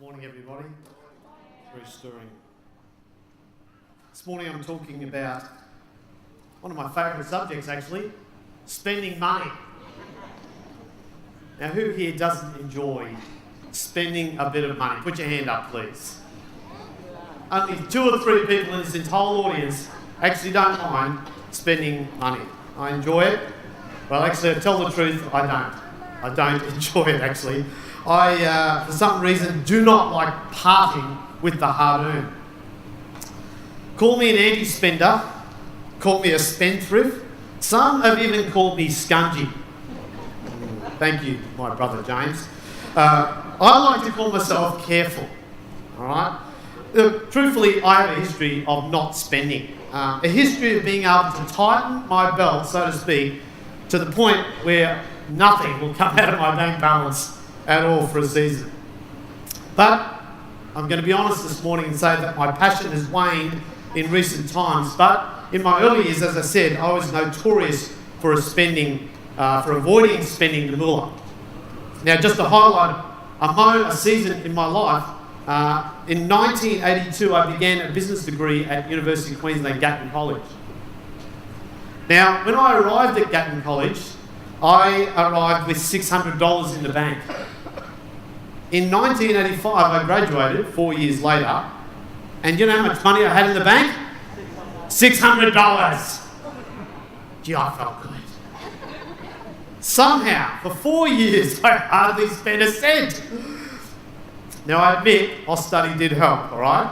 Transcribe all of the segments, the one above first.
Morning, everybody. Very stirring. This morning I'm talking about one of my favourite subjects, actually, spending money. Now, who here doesn't enjoy spending a bit of money? Put your hand up, please. Only 2 or 3 people in this entire audience actually don't mind spending money. I enjoy it. Well, actually, to tell the truth, I don't. I don't enjoy it, actually. I, for some reason, do not like parting with the hard-earned. Call me an anti-spender. Call me a spendthrift. Some have even called me scungy. Thank you, my brother James. I like to call myself careful. All right. Truthfully, I have a history of not spending. A history of being able to tighten my belt, so to speak, to the point where nothing will come out of my bank balance at all for a season. But I'm going to be honest this morning and say that my passion has waned in recent times. But in my early years, as I said, I was notorious for avoiding spending the moolah. Now, just to highlight a season in my life, in 1982, I began a business degree at University of Queensland, Gatton College. Now, when I arrived at Gatton College, I arrived with $600 in the bank. In 1985, I graduated 4 years later, and you know how much money I had in the bank? $600. Gee, I felt good. Somehow, for 4 years, I hardly spent a cent. Now, I admit, austerity did help, all right?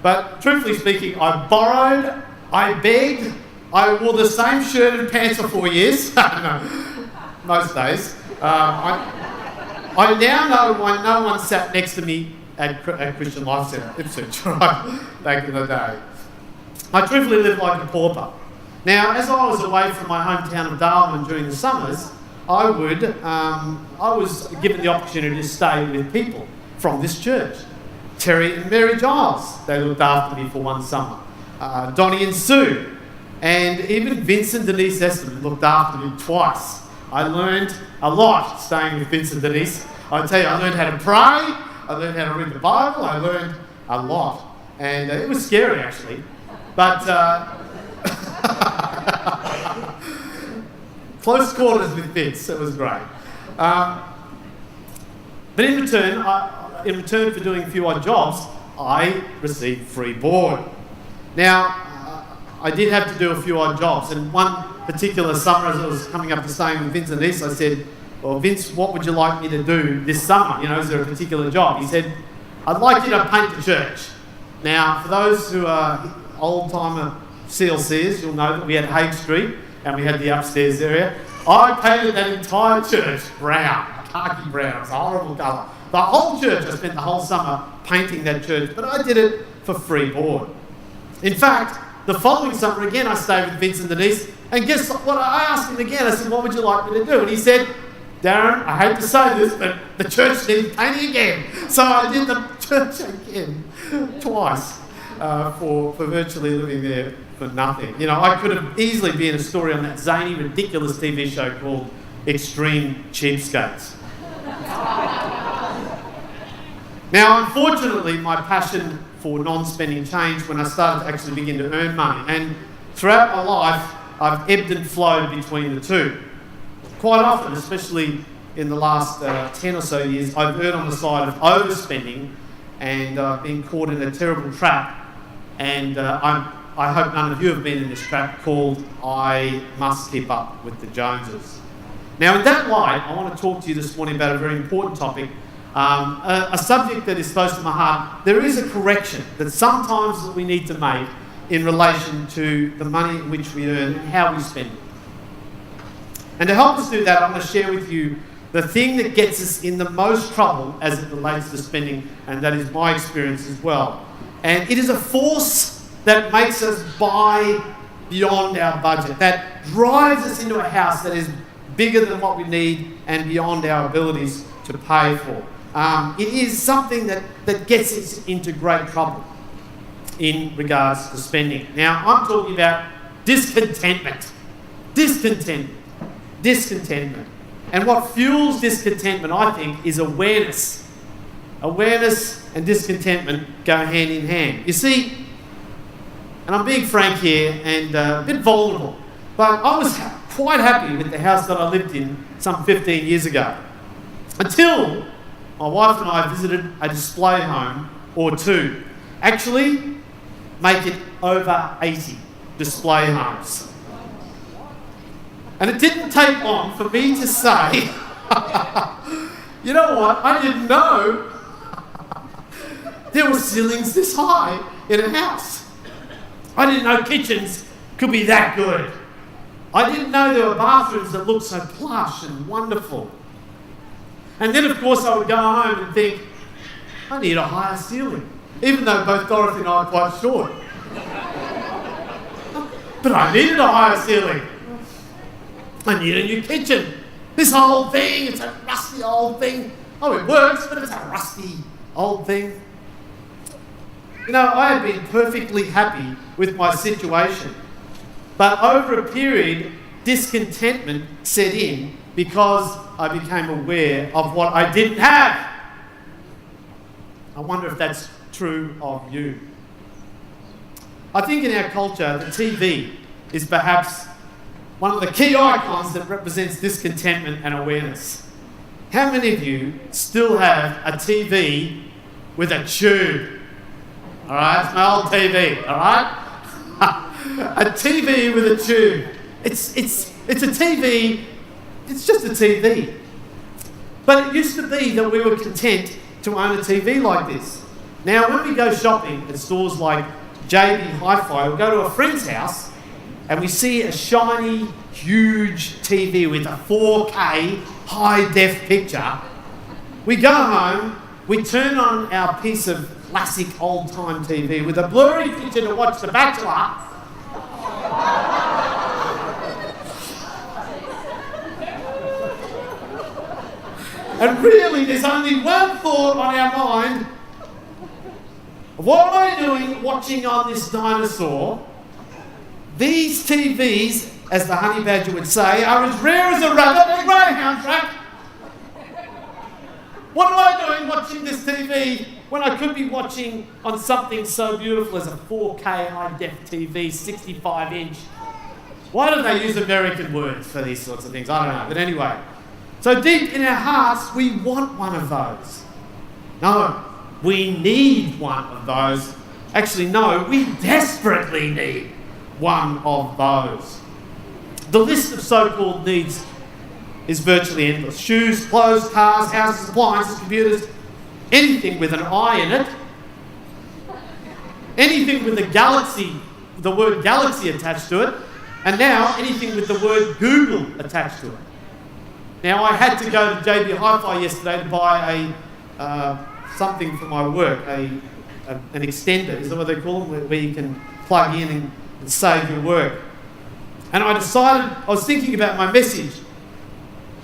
But truthfully speaking, I borrowed, I begged, I wore the same shirt and pants for 4 years. No, most days. I now know why no one sat next to me at Christian Life Centre, Ipswich, right, back in the day. I truthfully lived like a pauper. Now, as I was away from my hometown of Darwin during the summers, I was given the opportunity to stay with people from this church. Terry and Mary Giles, they looked after me for one summer. Donnie and Sue, and even Vince and Denise Eston looked after me twice. I learned a lot staying with Vince and Denise. I tell you, I learned how to pray, I learned how to read the Bible, I learned a lot. And it was scary, actually. But close quarters with Vince, it was great. But in return for doing a few odd jobs, I received free board. Now, I did have to do a few odd jobs, and one particular summer as I was coming up to staying with Vince and Denise, I said, well, Vince, what would you like me to do this summer? You know, is there a particular job? He said, I'd like you to paint the church. Now, for those who are old-timer CLCs, you'll know that we had Hague Street and we had the upstairs area. I painted that entire church brown, khaki brown. It was a horrible colour. The whole church, I spent the whole summer painting that church, but I did it for free board. In fact, the following summer again, I stayed with Vince and Denise, and guess what? I asked him again, I said, what would you like me to do? And he said, Darren, I hate to say this, but the church needs painting again. So I did the church again, twice, for virtually living there for nothing. You know, I could have easily been a story on that zany, ridiculous TV show called Extreme Cheapskates. Now, unfortunately, my passion for non-spending changed when I started to actually begin to earn money. And throughout my life, I've ebbed and flowed between the two. Quite often, especially in the last 10 or so years, I've erred on the side of overspending and being caught in a terrible trap. And I hope none of you have been in this trap called I must keep up with the Joneses. Now, in that light, I want to talk to you this morning about a very important topic, a subject that is close to my heart. There is a correction that sometimes we need to make in relation to the money which we earn and how we spend it. And to help us do that, I'm going to share with you the thing that gets us in the most trouble as it relates to spending, and that is my experience as well. And it is a force that makes us buy beyond our budget, that drives us into a house that is bigger than what we need and beyond our abilities to pay for. It is something that gets us into great trouble in regards to spending. Now, I'm talking about discontentment. Discontentment. And what fuels discontentment, I think, is awareness Awareness and discontentment go hand in hand. You see, and I'm being frank here and a bit vulnerable, but I was quite happy with the house that I lived in some 15 years ago. Until my wife and I visited a display home or two. Actually, make it over 80 display homes. And it didn't take long for me to say, you know what, I didn't know there were ceilings this high in a house. I didn't know kitchens could be that good. I didn't know there were bathrooms that looked so plush and wonderful. And then, of course, I would go home and think, I need a higher ceiling, even though both Dorothy and I are quite short. But I needed a higher ceiling. I need a new kitchen. This whole thing, it's a rusty old thing. Oh, it works, but it's a rusty old thing. You know, I had been perfectly happy with my situation. But over a period, discontentment set in because I became aware of what I didn't have. I wonder if that's true of you. I think in our culture, the TV is perhaps one of the key icons that represents discontentment and awareness. How many of you still have a TV with a tube? All right, it's my old TV, all right? A TV with a tube. It's a TV, it's just a TV. But it used to be that we were content to own a TV like this. Now, when we go shopping at stores like JB Hi-Fi, we'll go to a friend's house and we see a shiny, huge TV with a 4K high-def picture. We go home, we turn on our piece of classic old-time TV with a blurry picture to watch The Bachelor. And really, there's only one thought on our mind. What am I doing watching on this dinosaur? These TVs, as the honey badger would say, are as rare as a rabbit at a greyhound track. What am I doing watching this TV when I could be watching on something so beautiful as a 4K high-def TV, 65-inch? Why do they use American words for these sorts of things? I don't know. But anyway, so deep in our hearts, we want one of those. No, we need one of those. Actually, no, we desperately need one of those. The list of so-called needs is virtually endless. Shoes, clothes, cars, houses, appliances, computers, anything with an I in it, anything with the word galaxy attached to it, and now anything with the word Google attached to it. Now, I had to go to JB Hi-Fi yesterday to buy something for my work, an extender, is that what they call them, where you can plug in and save your work. And I was thinking about my message.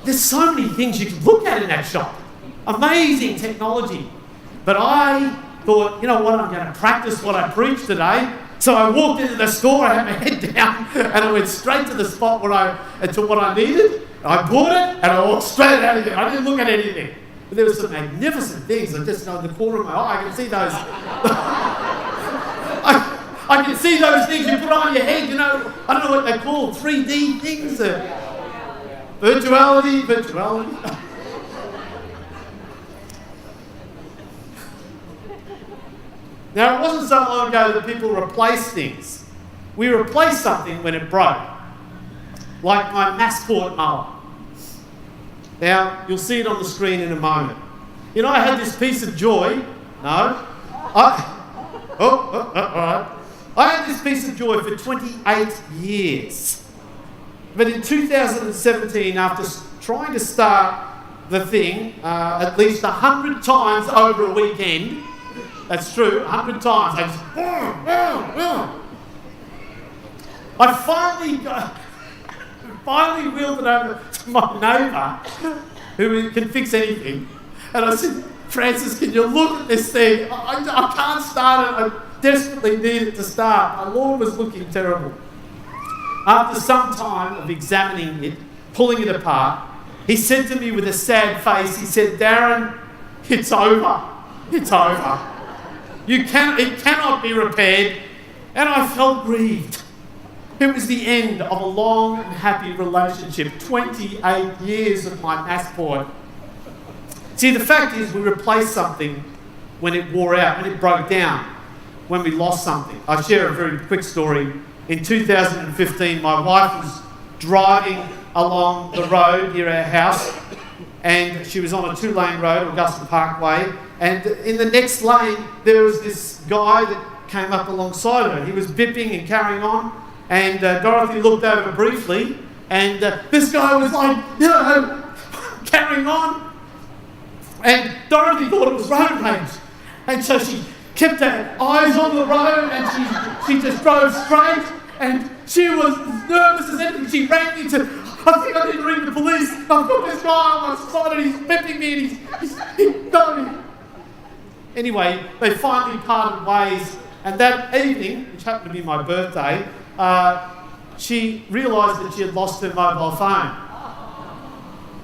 There's so many things you can look at in that shop. Amazing technology. But I thought, you know what, I'm going to practice what I preach today. So I walked into the store, I had my head down, and I went straight to the spot to what I needed. I bought it, and I walked straight out of there. I didn't look at anything. But there were some magnificent things. I just know in the corner of my eye, I can see those. I can see those things you put on your head, you know. I don't know what they're called, 3D things. Virtuality. Now, it wasn't so long ago that people replaced things. We replaced something when it broke, like my Massport mower. Now, you'll see it on the screen in a moment. You know, I had this piece of joy. No? All right. I had this piece of joy for 28 years. But in 2017, after trying to start the thing at least 100 times over a weekend, that's true, 100 times, I finally wheeled it over to my neighbour, who can fix anything, and I said, Francis, can you look at this thing? I can't start it. I desperately need it to start. My lawn was looking terrible. After some time of examining it, pulling it apart, he said to me with a sad face, he said, Darren, it's over. It's over. It cannot be repaired. And I felt grieved. It was the end of a long and happy relationship, 28 years of my passport. See, the fact is we replaced something when it wore out, when it broke down, when we lost something. I'll share a very quick story. In 2015, my wife was driving along the road near our house, and she was on a 2-lane road, Augusta Parkway, and in the next lane there was this guy that came up alongside her. He was bipping and carrying on, and Dorothy looked over briefly, and this guy was like, carrying on, and Dorothy thought it was road rage, and so she kept her eyes on the road, and she just drove straight, and she was nervous as anything. She rang me to, I think I need to ring the police. I've got this guy on my side and he's bipping me and he's going. Anyway, they finally parted ways, and that evening, which happened to be my birthday, she realised that she had lost her mobile phone.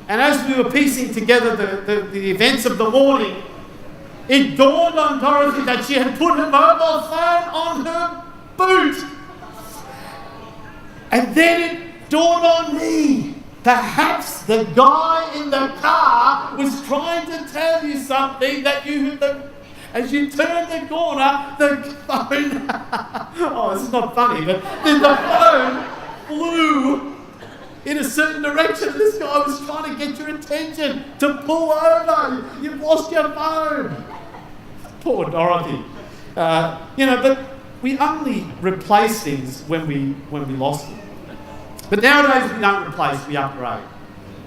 And as we were piecing together the events of the morning, it dawned on Dorothy that she had put her mobile phone on her boot. And then it dawned on me, perhaps the guy in the car was trying to tell you something that as you turned the corner, the phone, oh, this is not funny, but the phone flew in a certain direction. This guy was trying to get your attention, to pull over. You've lost your phone. Poor Dorothy. But we only replace things when we lost them. But nowadays we don't replace, we upgrade.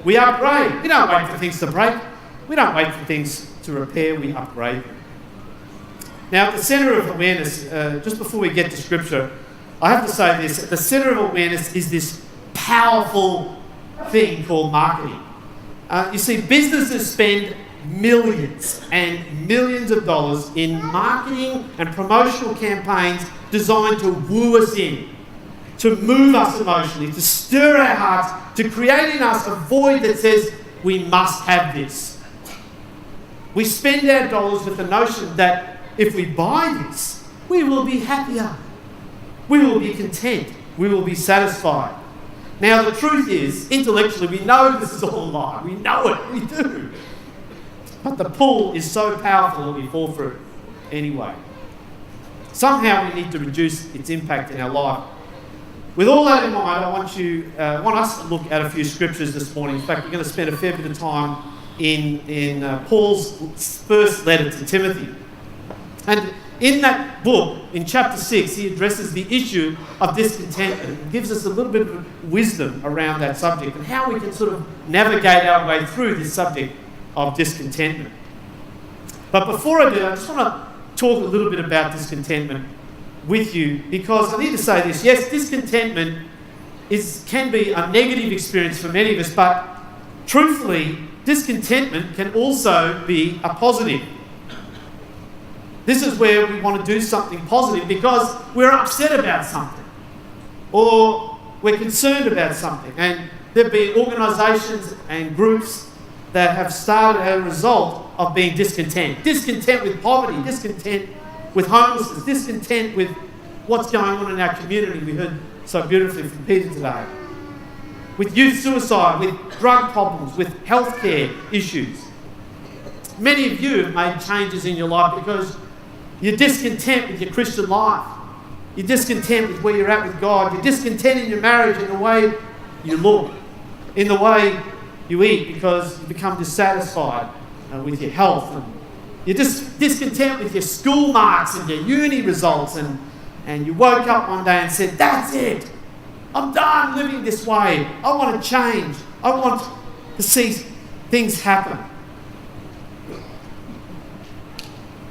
We upgrade. We don't wait for things to break. We don't wait for things to repair, we upgrade them. Now, at the centre of awareness, just before we get to Scripture, I have to say this. At the centre of awareness is this powerful thing called marketing. You see, businesses spend millions and millions of dollars in marketing and promotional campaigns designed to woo us in, to move us emotionally, to stir our hearts, to create in us a void that says, we must have this. We spend our dollars with the notion that if we buy this, we will be happier. We will be content. We will be satisfied. Now, the truth is, intellectually, we know this is all a lie. We know it. We do. But the pull is so powerful that we fall for it anyway. Somehow we need to reduce its impact in our life. With all that in mind, I want us to look at a few scriptures this morning. In fact, we're going to spend a fair bit of time in Paul's first letter to Timothy. And in that book, in chapter 6, he addresses the issue of discontentment and gives us a little bit of wisdom around that subject and how we can sort of navigate our way through this subject of discontentment. But before I do that, I just want to talk a little bit about discontentment with you, because I need to say this. Yes, discontentment can be a negative experience for many of us, but truthfully, discontentment can also be a positive. This is where we want to do something positive because we're upset about something or we're concerned about something. And there have been organisations and groups that have started as a result of being discontent. Discontent with poverty, discontent with homelessness, discontent with what's going on in our community. We heard so beautifully from Peter today. With youth suicide, with drug problems, with healthcare issues. Many of you have made changes in your life because you're discontent with your Christian life. You're discontent with where you're at with God. You're discontent in your marriage, in the way you look, in the way you eat, because you become dissatisfied with your health. And you're discontent with your school marks and your uni results. And you woke up one day and said, that's it. I'm done living this way. I want to change. I want to see things happen.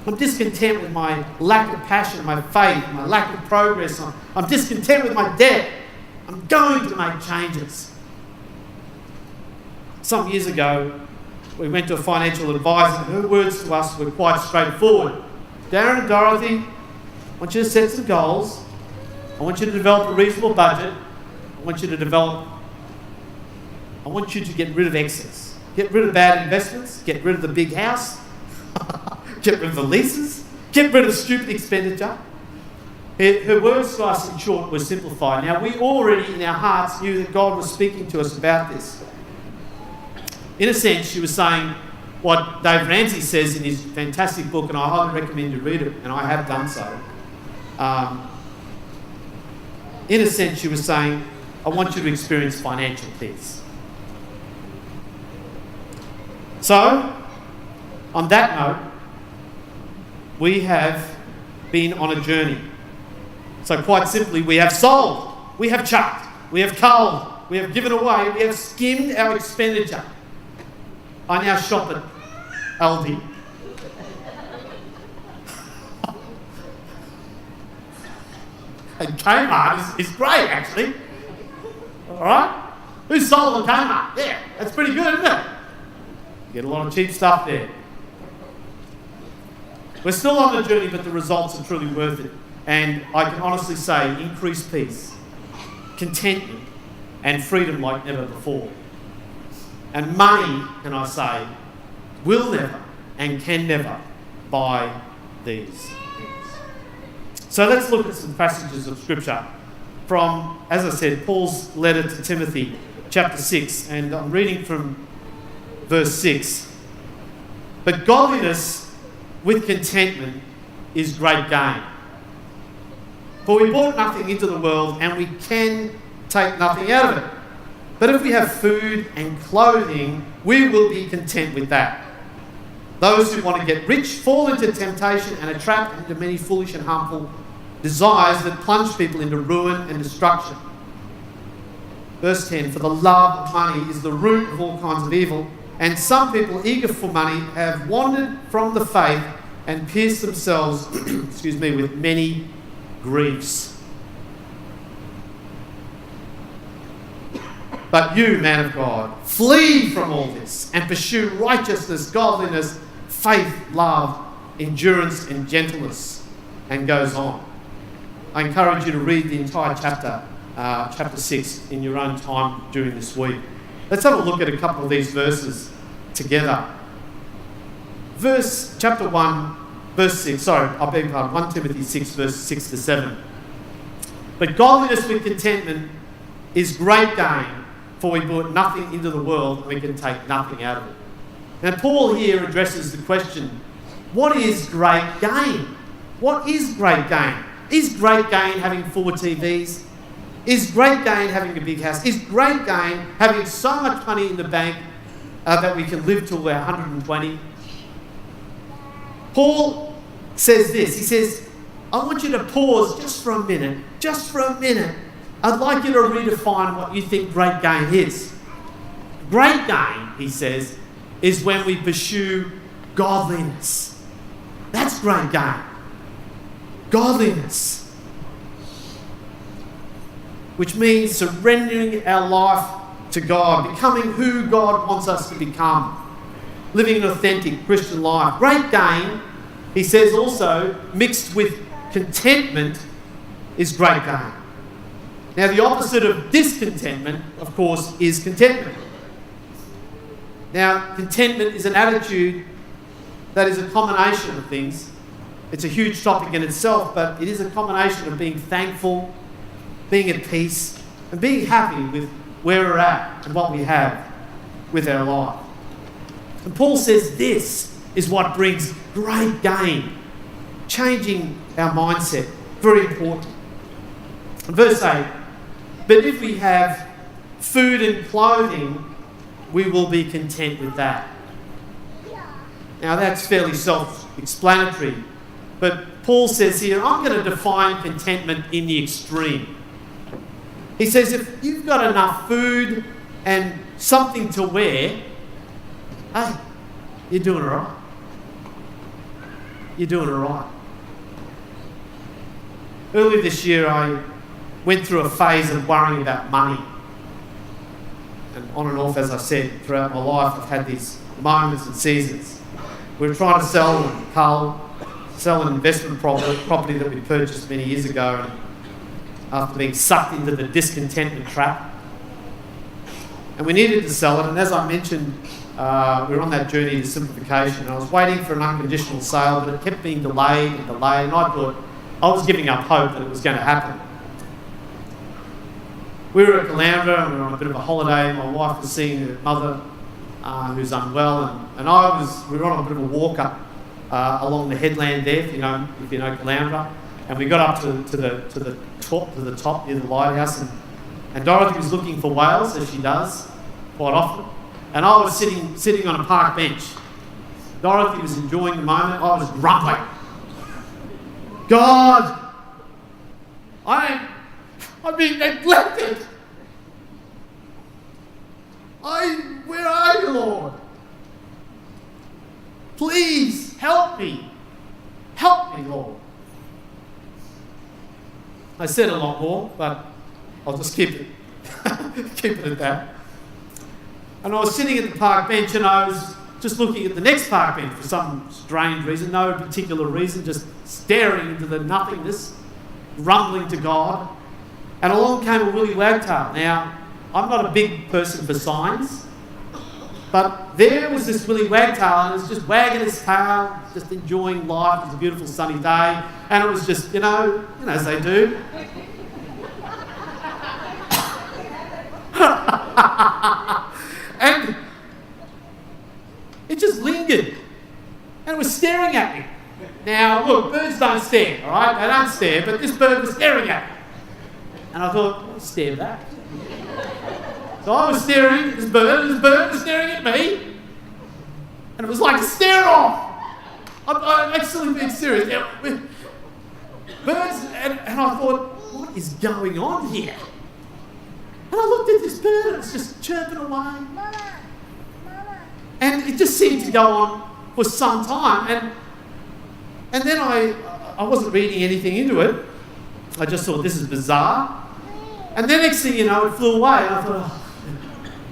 I'm discontent with my lack of passion, my faith, my lack of progress. I'm discontent with my debt. I'm going to make changes. Some years ago, we went to a financial advisor, and her words to us were quite straightforward. Darren and Dorothy, I want you to set some goals. I want you to develop a reasonable budget. I want you to get rid of excess. Get rid of bad investments. Get rid of the big house. get rid of the leases, get rid of stupid expenditure. Her words to us, in short, were simplified. Now, we already in our hearts knew that God was speaking to us about this. In a sense, she was saying what Dave Ramsey says in his fantastic book, and I highly recommend you read it, and I have done so. In a sense, she was saying, I want you to experience financial peace. So, on that note, we have been on a journey. So quite simply, we have sold, we have chucked, we have culled, we have given away, we have skimmed our expenditure. I now shop at Aldi. And Kmart is great, actually. All right? Who's sold on Kmart? Yeah, that's pretty good, isn't it? Get a lot of cheap stuff there. We're still on the journey, but the results are truly worth it. And I can honestly say increased peace, contentment, and freedom like never before. And money, can I say, will never and can never buy these things. So let's look at some passages of Scripture from, as I said, Paul's letter to Timothy, chapter 6. And I'm reading from verse 6. But godliness with contentment is great gain. For we brought nothing into the world, and we can take nothing out of it. But if we have food and clothing, we will be content with that. Those who want to get rich fall into temptation and are trapped into many foolish and harmful desires that plunge people into ruin and destruction. Verse 10, for the love of money is the root of all kinds of evil, and some people eager for money have wandered from the faith and pierced themselves with many griefs. But you, man of God, flee from all this and pursue righteousness, godliness, faith, love, endurance, and gentleness, and goes on. I encourage you to read the entire chapter 6, in your own time during this week. Let's have a look at a couple of these verses together. Chapter 1, verse 6, 1 Timothy 6, verse 6 to 7. But godliness with contentment is great gain, for we brought nothing into the world and we can take nothing out of it. Now Paul here addresses the question, what is great gain? What is great gain? Is great gain having 4 TVs? Is great gain having a big house? Is great gain having so much money in the bank that we can live till we're 120? Paul says this. He says, I want you to pause just for a minute. Just for a minute. I'd like you to redefine what you think great gain is. Great gain, he says, is when we pursue godliness. That's great gain. Godliness. Which means surrendering our life to God, becoming who God wants us to become, living an authentic Christian life. Great gain, he says also, mixed with contentment, is great gain. Now, the opposite of discontentment, of course, is contentment. Now, contentment is an attitude that is a combination of things. It's a huge topic in itself, but it is a combination of being thankful, being at peace, and being happy with where we're at and what we have with our life. And Paul says this is what brings great gain, changing our mindset. Very important. Verse 8, but if we have food and clothing, we will be content with that. Now that's fairly self-explanatory, but Paul says here, I'm going to define contentment in the extreme. He says if you've got enough food and something to wear, hey, you're doing all right. You're doing all right. Earlier this year, I went through a phase of worrying about money. And on and off, as I said, throughout my life, I've had these moments and seasons. We were trying to sell an investment property that we purchased many years ago, and after being sucked into the discontentment trap. And we needed to sell it, and as I mentioned we were on that journey to simplification, and I was waiting for an unconditional sale, but it kept being delayed and delayed, and I thought I was giving up hope that it was going to happen. We were at Caloundra and we were on a bit of a holiday. My wife was seeing her mother who's unwell, and we were on a bit of a walk up along the headland there, if you know Caloundra, and we got up to the top near the lighthouse, and Dorothy was looking for whales, as she does quite often, and I was sitting on a park bench. Dorothy was enjoying the moment. I was grumbling. God, I'm being neglected. Where are you, Lord? Please help me. Help me, Lord. I said a lot more, but I'll just keep it at that. And I was sitting at the park bench and I was just looking at the next park bench for some strange reason, no particular reason, just staring into the nothingness, rumbling to God. And along came a willy wagtail. Now, I'm not a big person for signs, but there was this willy wagtail and it was just wagging its tail, just enjoying life. It was a beautiful sunny day, and it was just, as they do. And it just lingered, and it was staring at me. Now, look, birds don't stare, all right? They don't stare, but this bird was staring at me. And I thought, I'll stare back. So I was staring at this bird, and this bird was staring at me. And it was like a stare-off. I'm actually being serious. Birds, and I thought, what is going on here? And I looked at this bird, and it was just chirping away. Mama. And it just seemed to go on for some time. And then I wasn't reading anything into it. I just thought, this is bizarre. And the next thing you know, it flew away. And I thought,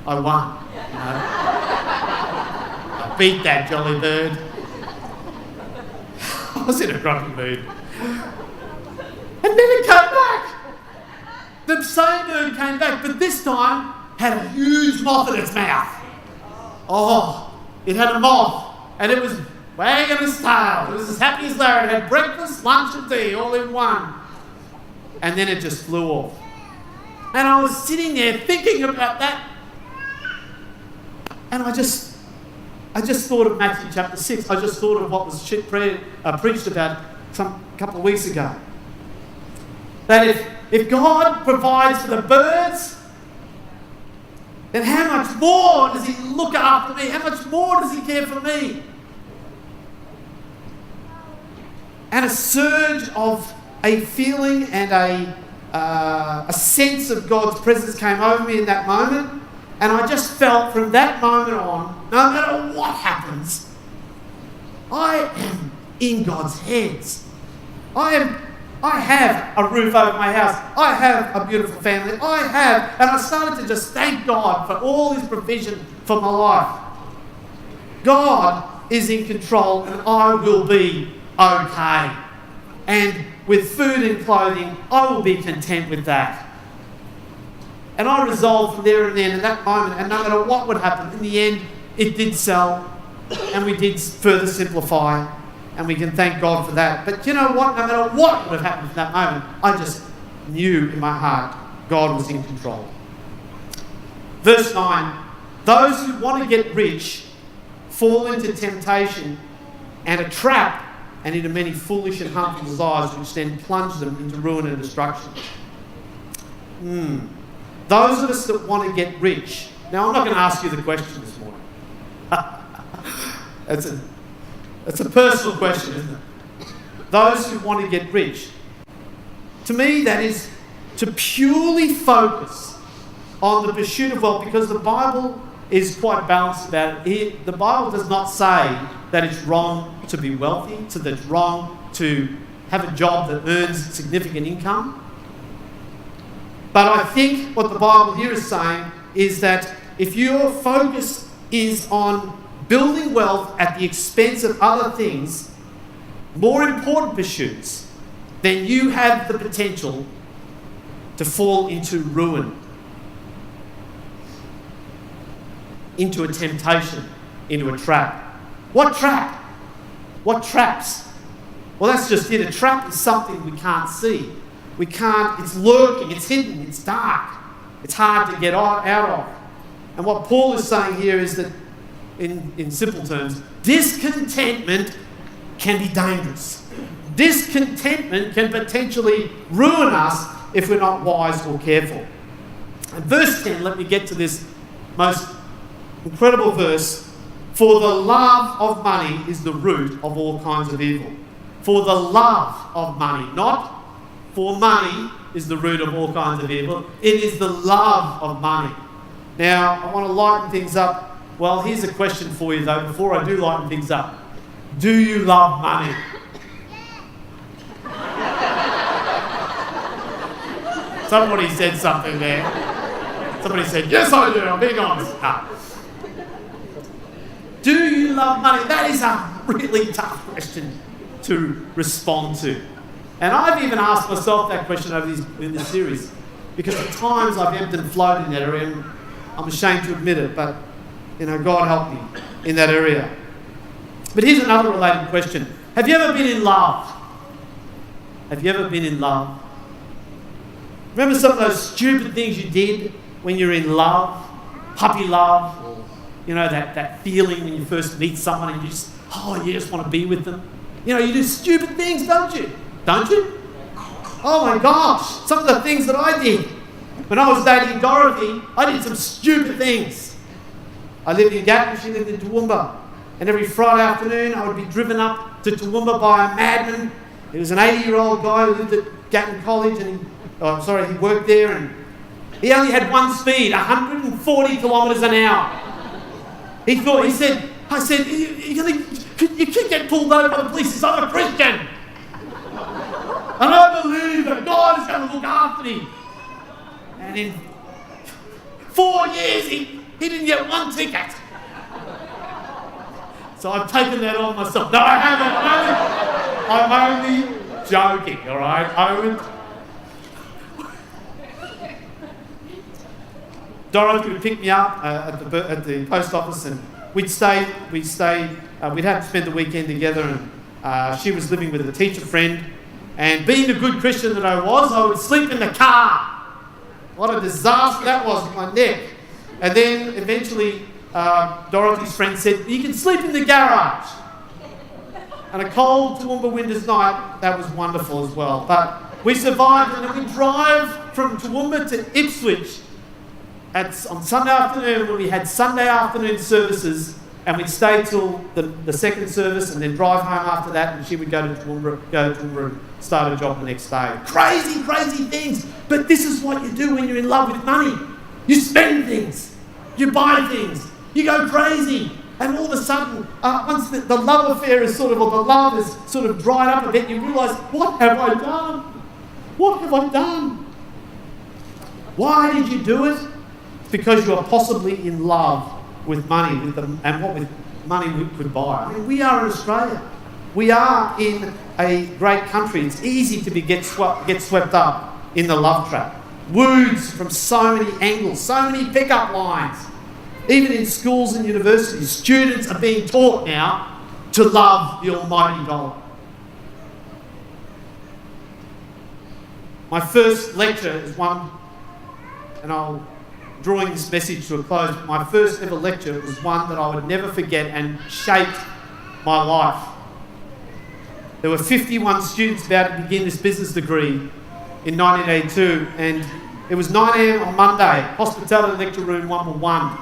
I won. I beat that jolly bird. I was in a grumpy mood. And then it came back. The same bird came back, but this time had a huge moth in its mouth. Oh, it had a moth, and it was wagging its tail. It was as happy as Larry. It had breakfast, lunch, and tea all in one. And then it just flew off. And I was sitting there thinking about that. And I just thought of Matthew chapter 6. I just thought of what was preached about a couple of weeks ago. That if God provides for the birds, then how much more does He look after me? How much more does He care for me? And a surge of a feeling and a sense of God's presence came over me in that moment. And I just felt from that moment on, no matter what happens, I am in God's hands. I have a roof over my house. I have a beautiful family. And I started to just thank God for all His provision for my life. God is in control, and I will be okay. And with food and clothing, I will be content with that. And I resolved from there and then, in that moment, and no matter what would happen, in the end, it did sell, and we did further simplify, and we can thank God for that. But you know what? No matter what would have happened in that moment, I just knew in my heart God was in control. Verse 9, those who want to get rich fall into temptation and a trap and into many foolish and harmful desires, which then plunge them into ruin and destruction. Those of us that want to get rich. Now, I'm not going to ask you the question this morning. It's a personal question, isn't it? Those who want to get rich. To me, that is to purely focus on the pursuit of wealth, because the Bible is quite balanced about it. The Bible does not say that it's wrong to be wealthy, that it's wrong to have a job that earns significant income. But I think what the Bible here is saying is that if your focus is on building wealth at the expense of other things, more important pursuits, then you have the potential to fall into ruin. into a temptation, into a trap. What trap? What traps? Well, that's just it. A trap is something we can't see. We can't, it's lurking, it's hidden, it's dark. It's hard to get out of. And what Paul is saying here is that, in simple terms, discontentment can be dangerous. Discontentment can potentially ruin us if we're not wise or careful. And verse 10, let me get to this most incredible verse. For the love of money is the root of all kinds of evil. For the love of money, not for money is the root of all kinds of evil. It is the love of money. Now, I want to lighten things up. Well, here's a question for you though, before I do lighten things up. Do you love money? Somebody said something there. Somebody said, yes I do, I'm being honest. No. Do you love money? That is a really tough question to respond to. And I've even asked myself that question in this series, because at times I've ebbed and flowed in that area, and I'm ashamed to admit it, but God help me in that area. But here's another related question. Have you ever been in love? Have you ever been in love? Remember some of those stupid things you did when you're in love? Puppy love? Or, that feeling when you first meet someone and you just want to be with them. You do stupid things, don't you? Don't you? Oh my gosh, some of the things that I did. When I was dating Dorothy, I did some stupid things. I lived in Gatton, she lived in Toowoomba. And every Friday afternoon, I would be driven up to Toowoomba by a madman. He was an 80-year-old guy who lived at Gatton College, and he worked there, and he only had one speed, 140 kilometres an hour. I said, you could get pulled over by the police. He says, I'm a Christian. And I believe that God is going to look after me. And in 4 years, he didn't get one ticket. So I've taken that on myself. No, I haven't. I'm only joking, all right? Dorothy would pick me up at the post office, and we'd have to spend the weekend together, and she was living with a teacher friend. And being the good Christian that I would sleep in the car. What a disaster that was with my neck. And then eventually Dorothy's friend said, you can sleep in the garage. And a cold Toowoomba winter's night, that was wonderful as well. But we survived, and then we drive from Toowoomba to Ipswich on Sunday afternoon, when we had Sunday afternoon services, and we'd stay till the second service and then drive home after that, and she would go to Toowoomba and start a job the next day. Crazy, crazy things. But this is what you do when you're in love with money. You spend things. You buy things. You go crazy. And all of a sudden, once the love affair is the love is sort of dried up a bit, you realise, what have I done? What have I done? Why did you do it? It's because you are possibly in love with money, and what with money we could buy. I mean, we are in Australia. We are in a great country. It's easy to get swept up in the love trap. Woods from so many angles, so many pickup lines. Even in schools and universities, students are being taught now to love the almighty dollar. My first lecture is one, and I'll drawing this message to a close. My first ever lecture was one that I would never forget and shaped my life. There were 51 students about to begin this business degree in 1982, and it was 9 a.m. on Monday, hospitality lecture room 101.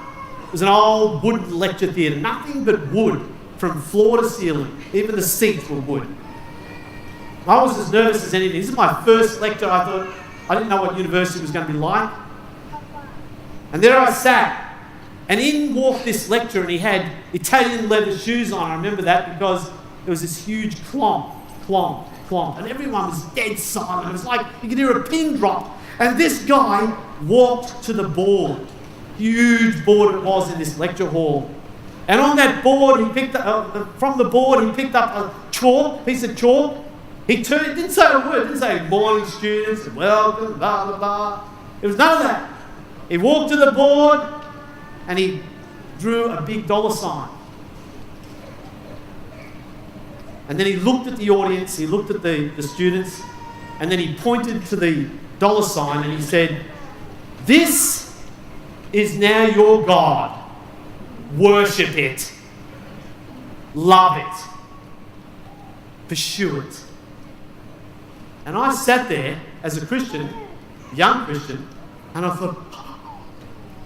It was an old wooden lecture theatre, nothing but wood from floor to ceiling. Even the seats were wood. I was as nervous as anything. This is my first lecture. I didn't know what university was going to be like. And there I sat, and in walked this lecturer, and he had Italian leather shoes on. I remember that because there was this huge clomp, and everyone was dead silent. It was like you could hear a pin drop. And this guy walked to the board. Huge board it was in this lecture hall. And on that board, he picked up, a piece of chalk. He didn't say a word, didn't say, morning students, and welcome, blah, blah, blah. It was none of that. He walked to the board, and he drew a big dollar sign. And then he looked at the audience, he looked at the students, and then he pointed to the dollar sign and he said, "This is now your God. Worship it. Love it. Pursue it." And I sat there as a Christian, young Christian, and I thought,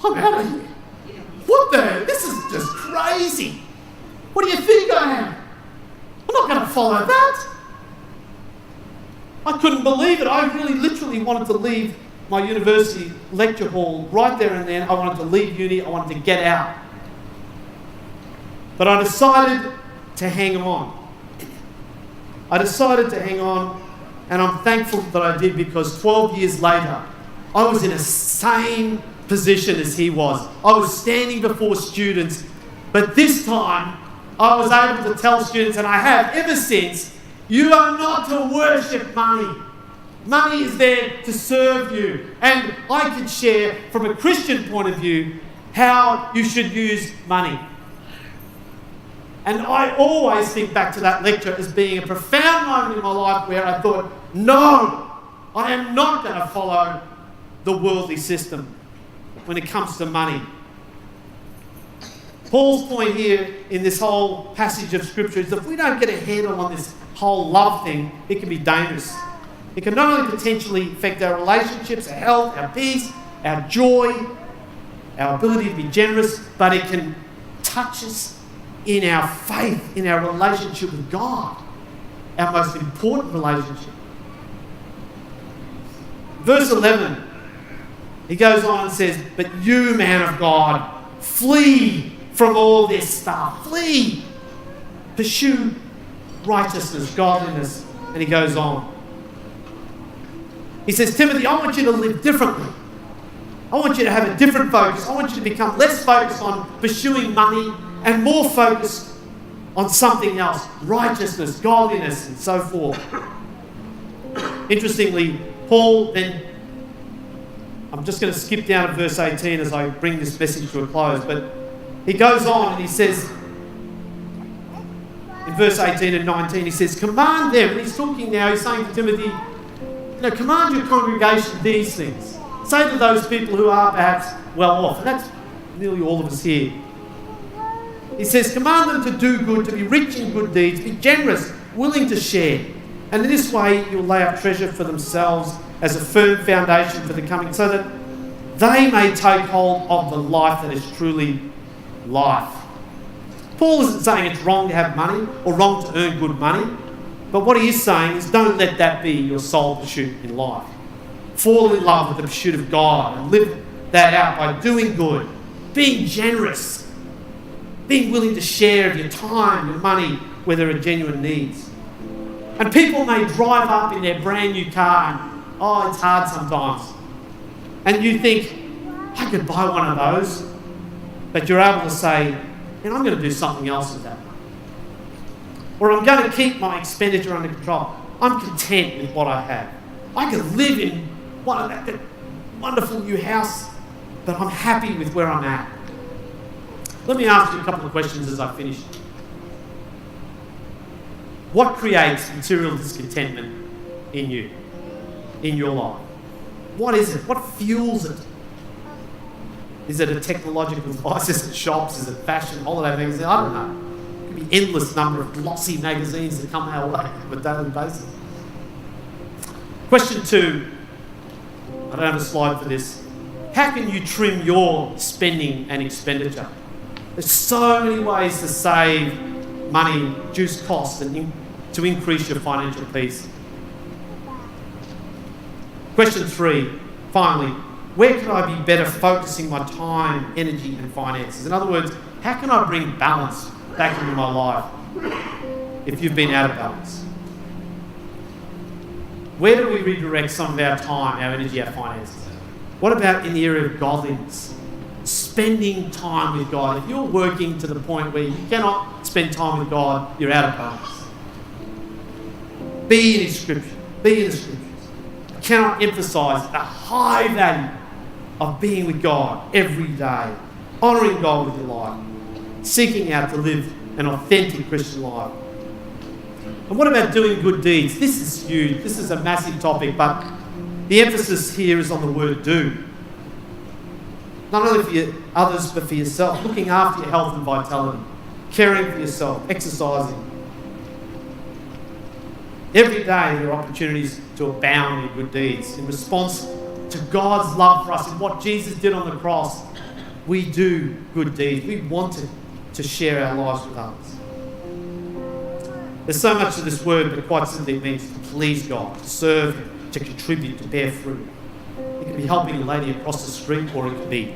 I'm out of here. What the? This is just crazy. What do you think I am? I'm not going to follow that. I couldn't believe it. I really literally wanted to leave my university lecture hall right there and then. I wanted to leave uni. I wanted to get out. But I decided to hang on. And I'm thankful that I did, because 12 years later, I was in the same position as he was. I was standing before students, but this time I was able to tell students, and I have ever since, you are not to worship money. Money is there to serve you. And I can share from a Christian point of view how you should use money. And I always think back to that lecture as being a profound moment in my life where I thought, no, I am not going to follow the worldly system when it comes to money. Paul's point here in this whole passage of Scripture is that if we don't get a handle on this whole love thing, it can be dangerous. It can not only potentially affect our relationships, our health, our peace, our joy, our ability to be generous, but it can touch us in our faith, in our relationship with God, our most important relationship. Verse 11, he goes on and says, "But you, man of God, flee from all this stuff. Flee. Pursue righteousness, godliness." And he goes on. He says, "Timothy, I want you to live differently. I want you to have a different focus. I want you to become less focused on pursuing money and more focused on something else, righteousness, godliness, and so forth." Interestingly, Paul then, I'm just going to skip down to verse 18 as I bring this message to a close, but he goes on and he says, in verse 18 and 19, he says, "Command them," and he's talking now, he's saying to Timothy, "Command your congregation these things. Say to those people who are perhaps well off," and that's nearly all of us here. He says, "Command them to do good, to be rich in good deeds, be generous, willing to share. And in this way you'll lay up treasure for themselves as a firm foundation for the coming, so that they may take hold of the life that is truly life." Paul isn't saying it's wrong to have money or wrong to earn good money, but what he is saying is don't let that be your sole pursuit in life. Fall in love with the pursuit of God and live that out by doing good, being generous, being willing to share your time, your money, where there are genuine needs. And people may drive up in their brand new car and, it's hard sometimes. And you think, I could buy one of those. But you're able to say, I'm going to do something else with that money. Or I'm going to keep my expenditure under control. I'm content with what I have. I can live in that wonderful new house, but I'm happy with where I'm at. Let me ask you a couple of questions as I finish. What creates material discontentment in you, in your life? What is it? What fuels it? Is it a technological device? Is it shops? Is it fashion, holiday magazines? I don't know. It could be endless number of glossy magazines that come our way on a daily basis. Question 2. I don't have a slide for this. How can you trim your spending and expenditure? There's so many ways to save money, reduce costs, and to increase your financial peace. Question 3, finally, where can I be better focusing my time, energy, and finances? In other words, how can I bring balance back into my life if you've been out of balance? Where do we redirect some of our time, our energy, our finances? What about in the area of godliness? Spending time with God. If you're working to the point where you cannot spend time with God, you're out of balance. Be in His Scripture. Be in the Scriptures. I cannot emphasise the high value of being with God every day, honouring God with your life. seeking out to live an authentic Christian life. And what about doing good deeds? This is huge. This is a massive topic, but the emphasis here is on the word do. Not only for others, but for yourself. Looking after your health and vitality. Caring for yourself. Exercising. Every day there are opportunities to abound in good deeds. In response to God's love for us and what Jesus did on the cross, we do good deeds. We want to share our lives with others. There's so much to this word, but quite simply it means to please God, to serve Him, to contribute, to bear fruit. It can be helping a lady across the street, or it can be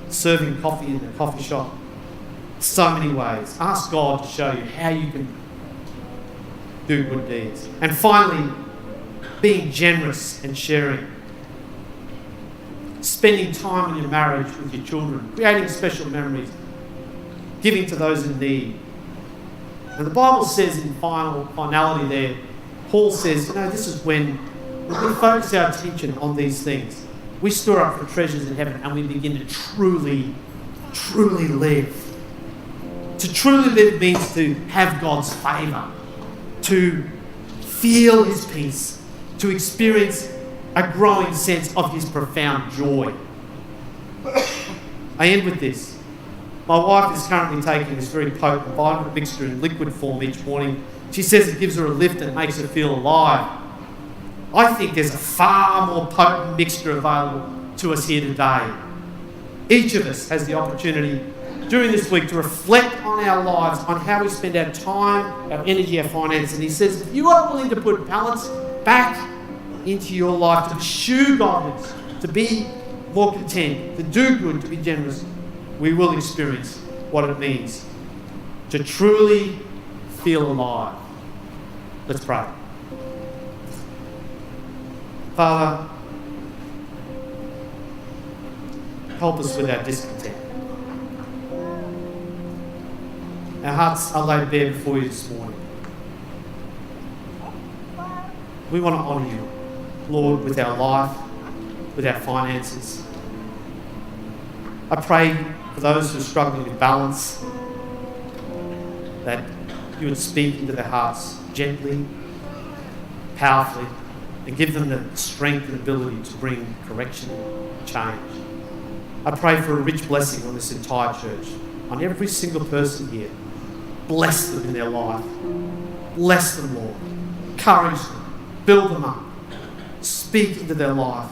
serving coffee in the coffee shop. So many ways. Ask God to show you how you can do good deeds. And finally, being generous and sharing. Spending time in your marriage with your children, creating special memories, giving to those in need. And the Bible says in finality there, Paul says, this is when we focus our attention on these things. We store up for treasures in heaven and we begin to truly, truly live. To truly live means to have God's favour, to feel His peace, to experience a growing sense of His profound joy. I end with this. My wife is currently taking this very potent vitamin mixture in liquid form each morning. She says it gives her a lift and makes her feel alive. I think there's a far more potent mixture available to us here today. Each of us has the opportunity during this week to reflect on our lives, on how we spend our time, our energy, our finances. And he says, if you are willing to put balance back into your life, to pursue godliness, to be more content, to do good, to be generous, we will experience what it means to truly feel alive. Let's pray. Father, help us with our discontent. Our hearts are laid bare before you this morning. We want to honour you, Lord, with our life, with our finances. I pray for those who are struggling with balance, that you would speak into their hearts gently, powerfully, and give them the strength and ability to bring correction and change. I pray for a rich blessing on this entire church, on every single person here. Bless them in their life. Bless them, Lord. Encourage them. Build them up. Speak into their life.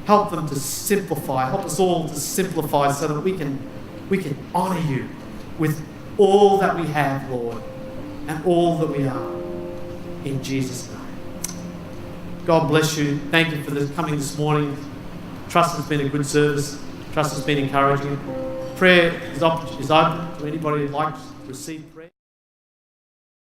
Help them to simplify. Help us all to simplify so that we can honour you with all that we have, Lord, and all that we are. In Jesus' name. God bless you. Thank you for coming this morning. Trust has been a good service. Trust has been encouraging. Prayer is open to anybody who'd like to receive prayer.